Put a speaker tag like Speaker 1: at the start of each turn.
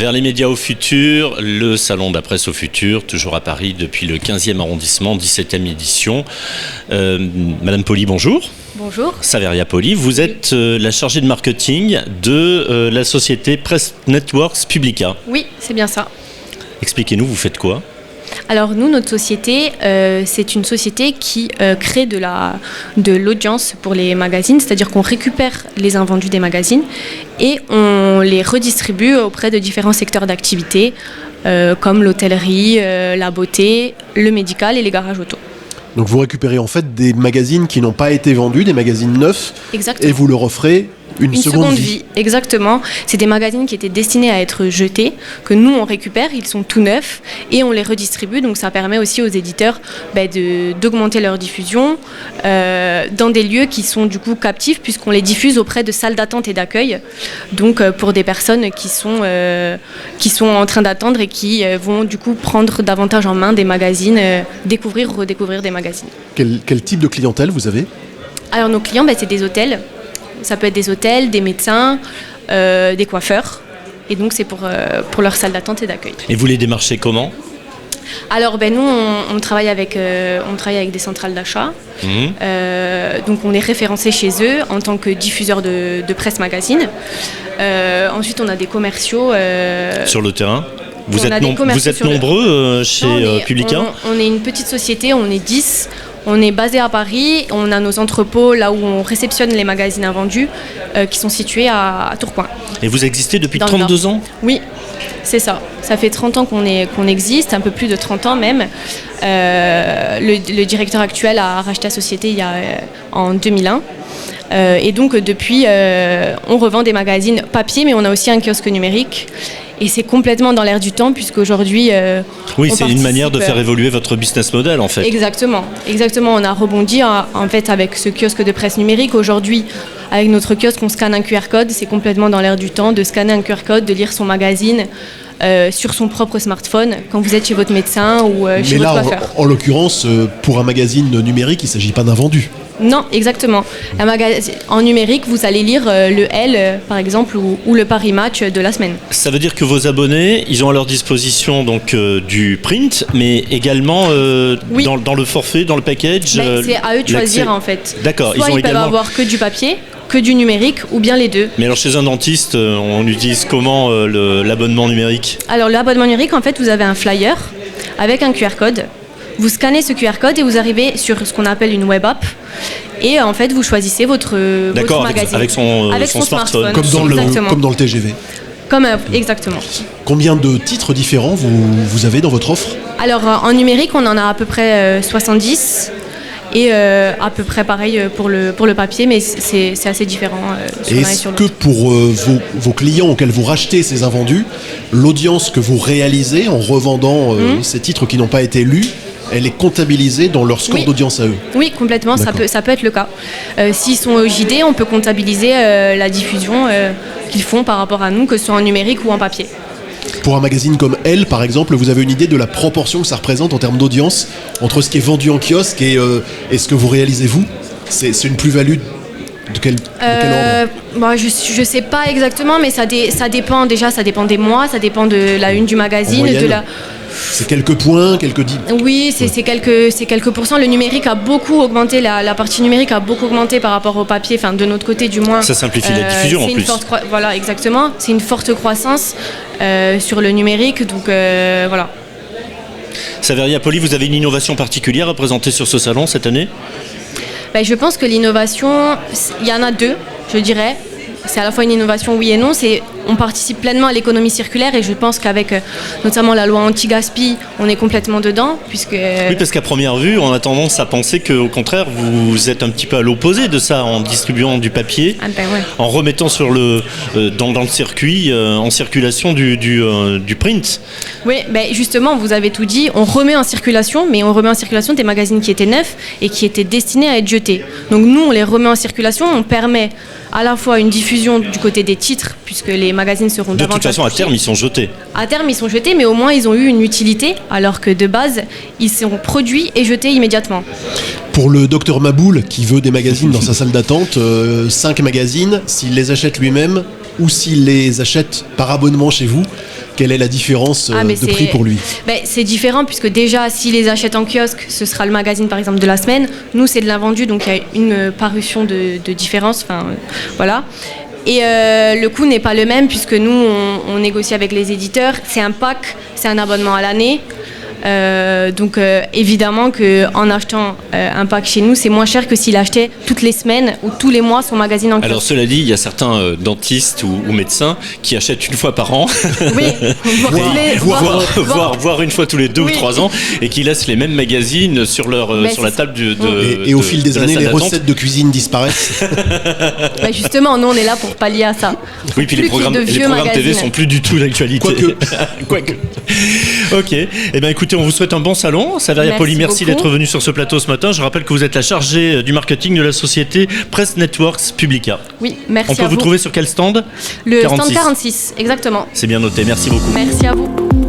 Speaker 1: Vers les médias au futur, le salon de la presse au futur, toujours à Paris depuis le 15e arrondissement, 17e édition. Madame Poli, bonjour.
Speaker 2: Bonjour.
Speaker 1: Saveria Poli, vous êtes la chargée de marketing de la société Press Networks Publica.
Speaker 2: Oui, c'est bien ça.
Speaker 1: Expliquez-nous, vous faites quoi ?
Speaker 2: Alors nous, notre société, c'est une société qui crée de l'audience pour les magazines, c'est-à-dire qu'on récupère les invendus des magazines et on les redistribue auprès de différents secteurs d'activité, comme l'hôtellerie, la beauté, le médical et les garages auto.
Speaker 3: Donc vous récupérez en fait des magazines qui n'ont pas été vendus, des magazines neufs,
Speaker 2: Exactement.
Speaker 3: Et vous leur offrez une seconde vie.
Speaker 2: Exactement. C'est des magazines qui étaient destinés à être jetés, que nous on récupère, ils sont tout neufs et on les redistribue. Donc ça permet aussi aux éditeurs d'augmenter leur diffusion dans des lieux qui sont du coup captifs, puisqu'on les diffuse auprès de salles d'attente et d'accueil. Donc pour des personnes qui sont en train d'attendre et qui vont du coup prendre davantage en main des magazines, découvrir ou redécouvrir des magazines.
Speaker 3: Quel type de clientèle vous avez ?
Speaker 2: Alors nos clients, c'est des hôtels. Ça peut être des hôtels, des médecins, des coiffeurs. Et donc, c'est pour leur salle d'attente et d'accueil.
Speaker 1: Et vous les démarchez comment ?
Speaker 2: Alors, nous, on travaille avec des centrales d'achat. Donc, on est référencé chez eux en tant que diffuseur de presse magazine. Ensuite, on a des commerciaux.
Speaker 1: Sur le terrain ? Vous êtes nombreux chez Publica ?
Speaker 2: On est une petite société, on est 10. On est basé à Paris, on a nos entrepôts là où on réceptionne les magazines invendus qui sont situés à Tourcoing.
Speaker 1: Et vous existez depuis 32 ans ?
Speaker 2: Oui, c'est ça. Ça fait 30 ans qu'on existe, un peu plus de 30 ans même. Le directeur actuel a racheté la société en 2001. Et donc depuis, on revend des magazines papier, mais on a aussi un kiosque numérique. Et c'est complètement dans l'air du temps, puisqu'aujourd'hui...
Speaker 1: oui, c'est une manière de faire évoluer votre business model, en fait.
Speaker 2: Exactement. On a rebondi, en fait, avec ce kiosque de presse numérique. Aujourd'hui, avec notre kiosque, on scanne un QR code. C'est complètement dans l'air du temps de scanner un QR code, de lire son magazine sur son propre smartphone, quand vous êtes chez votre médecin ou chez votre coiffeur.
Speaker 3: Mais là, en l'occurrence, pour un magazine numérique, il ne s'agit pas d'un vendu.
Speaker 2: Non, exactement. En numérique, vous allez lire le L, par exemple, ou le Paris Match de la semaine.
Speaker 1: Ça veut dire que vos abonnés, ils ont à leur disposition donc, du print, mais également
Speaker 2: oui.
Speaker 1: dans le forfait, dans le package.
Speaker 2: C'est à eux de choisir, en fait.
Speaker 1: D'accord.
Speaker 2: Soit ils peuvent avoir que du papier, que du numérique, ou bien les deux.
Speaker 1: Mais alors chez un dentiste, on utilise comment l'abonnement numérique ?
Speaker 2: Alors l'abonnement numérique, en fait, vous avez un flyer avec un QR code. Vous scannez ce QR code et vous arrivez sur ce qu'on appelle une web app. Et en fait, vous choisissez votre magazine.
Speaker 1: Avec son smartphone.
Speaker 3: Comme dans le TGV.
Speaker 2: Exactement.
Speaker 3: Combien de titres différents vous avez dans votre offre ?
Speaker 2: Alors en numérique, on en a à peu près 70. Et à peu près pareil pour le papier, mais c'est assez différent.
Speaker 3: Est-ce que pour vos clients auxquels vous rachetez ces invendus, l'audience que vous réalisez en revendant ces titres qui n'ont pas été lus, elle est comptabilisée dans leur score d'audience à eux ?
Speaker 2: Oui, complètement, ça peut être le cas. S'ils sont au JD, on peut comptabiliser la diffusion qu'ils font par rapport à nous, que ce soit en numérique ou en papier.
Speaker 3: Pour un magazine comme Elle, par exemple, vous avez une idée de la proportion que ça représente en termes d'audience entre ce qui est vendu en kiosque et ce que vous réalisez vous ? C'est une plus-value de quel ordre ?
Speaker 2: Je sais pas exactement, mais ça dépend déjà, ça dépend des mois, ça dépend de la une du magazine,
Speaker 3: C'est quelques points, quelques dix.
Speaker 2: Oui, c'est quelques pourcents. Le numérique a beaucoup augmenté, la partie numérique a beaucoup augmenté par rapport au papier, enfin de notre côté du moins.
Speaker 1: Ça simplifie la diffusion en plus.
Speaker 2: Voilà, exactement. C'est une forte croissance sur le numérique, donc voilà.
Speaker 1: Saveria Poli, vous avez une innovation particulière à présenter sur ce salon cette année ?
Speaker 2: Je pense que l'innovation, il y en a deux, je dirais. C'est à la fois une innovation oui et non, on participe pleinement à l'économie circulaire et je pense qu'avec notamment la loi anti-gaspi, on est complètement dedans.
Speaker 1: Oui, parce qu'à première vue, on a tendance à penser qu'au contraire, vous êtes un petit peu à l'opposé de ça en distribuant du papier, en remettant dans le circuit, en circulation du print.
Speaker 2: Oui, justement, vous avez tout dit, on remet en circulation, mais on remet en circulation des magazines qui étaient neufs et qui étaient destinés à être jetés. Donc nous, on les remet en circulation, on permet à la fois une diffusion du côté des titres, puisque les magazines seront davantage...
Speaker 1: De toute façon, à terme, ils sont jetés.
Speaker 2: À terme, ils sont jetés, mais au moins, ils ont eu une utilité, alors que de base, ils seront produits et jetés immédiatement.
Speaker 3: Pour le docteur Maboul, qui veut des magazines dans sa salle d'attente, 5 magazines, s'il les achète lui-même ou s'il les achète par abonnement chez vous, quelle est la différence de prix pour lui?
Speaker 2: C'est différent puisque déjà, s'il les achète en kiosque, ce sera le magazine par exemple de la semaine. Nous, c'est de l'invendu, donc il y a une parution de différence. Voilà. Et le coût n'est pas le même puisque nous, on négocie avec les éditeurs. C'est un pack, c'est un abonnement à l'année. Donc évidemment qu'en achetant un pack chez nous, c'est moins cher que s'il achetait toutes les semaines ou tous les mois son magazine en kiosque.
Speaker 1: Alors cela dit, il y a certains dentistes ou médecins qui achètent une fois par an,
Speaker 2: oui,
Speaker 1: voire une fois tous les 2 ou 3 ans, et qui laissent les mêmes magazines sur la table
Speaker 3: et au fil des années, les recettes de cuisine disparaissent.
Speaker 2: Justement, nous on est là pour pallier à ça.
Speaker 1: Oui, puis les programmes TV sont plus du tout d'actualité. Quoique. Ok, eh bien écoutez, on vous souhaite un bon salon. Saveria Poli, merci d'être venu sur ce plateau ce matin. Je rappelle que vous êtes la chargée du marketing de la société Press Networks Publica.
Speaker 2: Oui, merci.
Speaker 1: On peut vous trouver sur quel stand?
Speaker 2: Le 46. Stand 46, exactement.
Speaker 1: C'est bien noté, merci beaucoup.
Speaker 2: Merci à vous.